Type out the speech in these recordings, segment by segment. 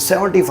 75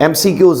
MCQs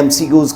MCQs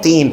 3।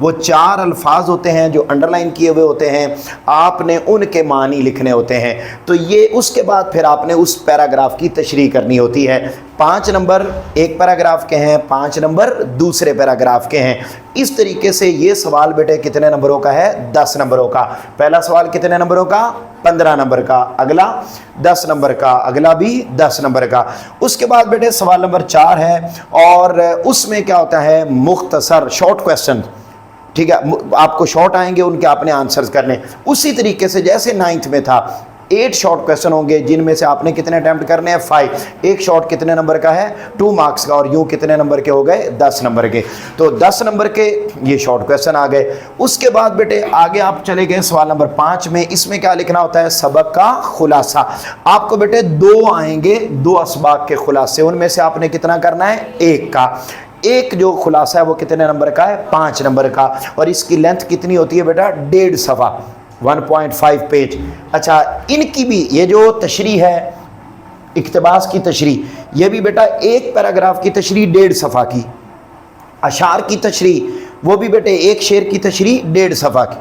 وہ 4 الفاظ ہوتے ہیں جو انڈرلائن کیے ہوئے ہوتے ہیں, آپ نے ان کے معنی لکھنے ہوتے ہیں. تو یہ اس کے بعد پھر آپ نے اس پیراگراف کی تشریح کرنی ہوتی ہے. 5 نمبر ایک پیراگراف کے ہیں, 5 نمبر دوسرے پیراگراف کے ہیں. اس طریقے سے یہ سوال بیٹے کتنے نمبروں کا ہے؟ 10 نمبروں کا. پہلا سوال کتنے نمبروں کا؟ 15 نمبر کا. اگلا 10 نمبر کا. اگلا بھی 10 نمبر کا. اس کے بعد بیٹے سوال نمبر 4 ہے, اور اس میں کیا ہوتا ہے؟ مختصر شارٹ کویسچن. ٹھیک ہے, آپ کو شارٹ آئیں گے, ان کے آپ نے آنسرز کرنے. اسی طریقے سے جیسے 9th میں تھا 8 شارٹ کویسچن ہوں گے, جن میں سے آپ نے کتنے اٹیمپٹ کرنے ہیں؟ 5. ایک شارٹ کتنے نمبر کا ہے؟ 2 مارکس کا. اور یوں کتنے نمبر کے ہو گئے؟ 10 نمبر کے. تو 10 نمبر کے یہ شارٹ کویسچن آ گئے. اس کے بعد بیٹے آگے آپ چلے گئے سوال نمبر 5 میں. اس میں کیا لکھنا ہوتا ہے؟ سبق کا خلاصہ. آپ کو بیٹے 2 آئیں گے, 2 اسباق کے خلاصے. ان میں سے آپ نے کتنا کرنا ہے؟ 1 کا. ایک جو خلاصہ ہے وہ کتنے نمبر کا ہے؟ 5 نمبر کا. اور اس کی لینتھ کتنی ہوتی ہے بیٹا؟ 1.5 صفحہ, 1.5 پیج. اچھا, ان کی بھی یہ جو تشریح ہے, اقتباس کی تشریح, یہ بھی بیٹا ایک پیراگراف کی تشریح 1.5 صفحہ کی. اشعار کی تشریح وہ بھی بیٹے ایک شعر کی تشریح 1.5 صفحہ کی.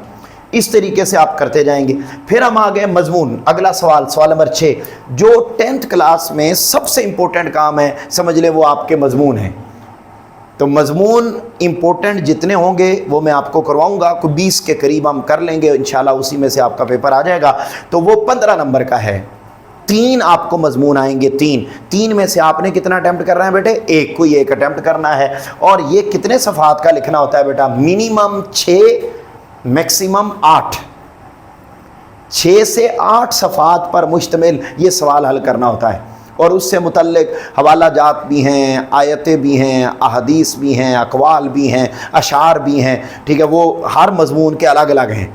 اس طریقے سے آپ کرتے جائیں گے. پھر ہم آ گئے مضمون. اگلا سوال, سوال نمبر 6, جو 10th کلاس میں سب سے امپورٹنٹ کام ہے سمجھ لیں وہ آپ کے مضمون ہیں. تو مضمون امپورٹنٹ جتنے ہوں گے وہ میں آپ کو کرواؤں گا, کوئی 20 کے قریب ہم کر لیں گے انشاءاللہ, اسی میں سے آپ کا پیپر آ جائے گا. تو وہ 15 نمبر کا ہے. 3 آپ کو مضمون آئیں گے. 3 میں سے آپ نے کتنا اٹیمپٹ کرنا ہے بیٹے؟ 1. کوئی 1 اٹیمپٹ کرنا ہے. اور یہ کتنے صفحات کا لکھنا ہوتا ہے بیٹا؟ Minimum 6, maximum 8. 6 سے 8 صفحات پر مشتمل یہ سوال حل کرنا ہوتا ہے. اور اس سے متعلق حوالہ جات بھی ہیں, آیتیں بھی ہیں, احادیث بھی ہیں, اقوال بھی ہیں, اشعار بھی ہیں. ٹھیک ہے, وہ ہر مضمون کے الگ الگ ہیں.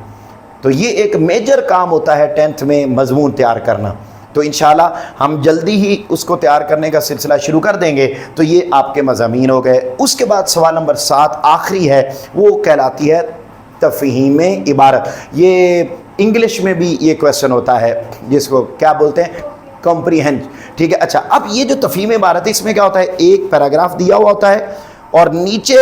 تو یہ ایک میجر کام ہوتا ہے 10th میں مضمون تیار کرنا. تو انشاءاللہ ہم جلدی ہی اس کو تیار کرنے کا سلسلہ شروع کر دیں گے. تو یہ آپ کے مضامین ہو گئے. اس کے بعد سوال نمبر 7 آخری ہے, وہ کہلاتی ہے تفہیم عبارت. یہ انگلش میں بھی یہ کویسچن ہوتا ہے جس کو کیا بولتے ہیں؟ کمپریہنج. ٹھیک ہے. اچھا, اب یہ جو تفہیم عبارت ہے اس میں کیا ہوتا ہے؟ ایک پیراگراف دیا ہوا ہوتا ہے اور نیچے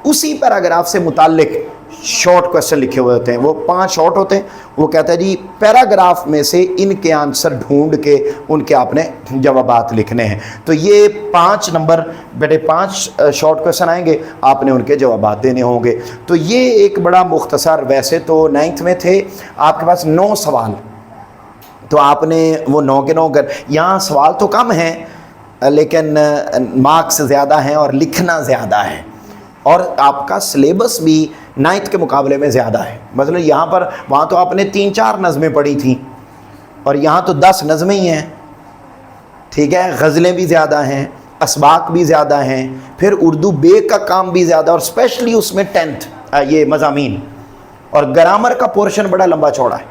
اسی پیراگراف سے متعلق شارٹ کویسچن لکھے ہوئے ہوتے ہیں. وہ 5 شارٹ ہوتے ہیں. وہ کہتا ہے جی پیراگراف میں سے ان کے آنسر ڈھونڈ کے ان کے آپ نے جوابات لکھنے ہیں. تو یہ 5 نمبر بیٹے 5 شارٹ کویسچن آئیں گے, آپ نے ان کے جوابات دینے ہوں گے. تو یہ ایک بڑا مختصر, ویسے تو 9th میں تھے آپ کے پاس 9 سوال, تو آپ نے وہ 9 کے 9 کر. یہاں سوال تو کم ہیں لیکن مارکس زیادہ ہیں اور لکھنا زیادہ ہے, اور آپ کا سلیبس بھی 9th کے مقابلے میں زیادہ ہے. مثلا یہاں پر, وہاں تو آپ نے 3-4 نظمیں پڑھی تھیں اور یہاں تو 10 نظمیں ہی ہیں. ٹھیک ہے, غزلیں بھی زیادہ ہیں, اسباق بھی زیادہ ہیں, پھر اردو بے کا کام بھی زیادہ, اور اسپیشلی اس میں 10th یہ مضامین, اور گرامر کا پورشن بڑا لمبا چوڑا ہے.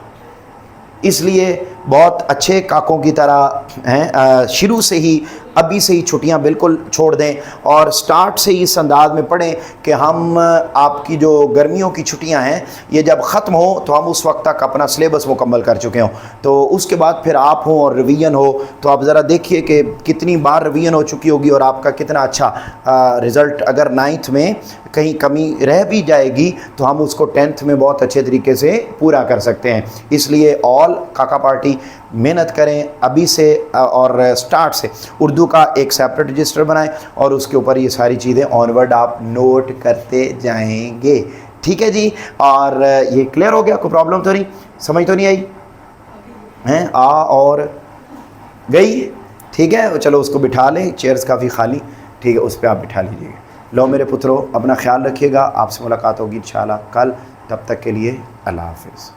اس لیے بہت اچھے کاکوں کی طرح ہیں, شروع سے ہی ابھی سے ہی چھٹیاں بالکل چھوڑ دیں اور سٹارٹ سے ہی اس انداز میں پڑھیں کہ ہم آپ کی جو گرمیوں کی چھٹیاں ہیں یہ جب ختم ہوں تو ہم اس وقت تک اپنا سلیبس مکمل کر چکے ہوں. تو اس کے بعد پھر آپ ہوں اور ریویژن ہو, تو آپ ذرا دیکھیے کہ کتنی بار ریویژن ہو چکی ہوگی اور آپ کا کتنا اچھا رزلٹ. اگر 9th میں کہیں کمی رہ بھی جائے گی تو ہم اس کو 10th میں بہت اچھے طریقے سے پورا کر سکتے ہیں. اس لیے آل کاکا پارٹی محنت کریں ابھی سے, اور سٹارٹ سے اردو کا ایک سیپریٹ رجسٹر بنائیں اور اس کے اوپر یہ ساری چیزیں آنورڈ آپ نوٹ کرتے جائیں گے. ٹھیک ہے جی, اور یہ کلیئر ہو گیا؟ کوئی پرابلم تو نہیں, سمجھ تو نہیں آئی ہیں؟ اور گئی. ٹھیک ہے, چلو اس کو بٹھا لیں, چیئرز کافی خالی. ٹھیک ہے, اس پہ آپ بٹھا لیجیے گا. لو میرے پترو, اپنا خیال رکھیے گا. آپ سے ملاقات ہوگی انشاءاللہ کل. تب تک کے لیے اللہ حافظ.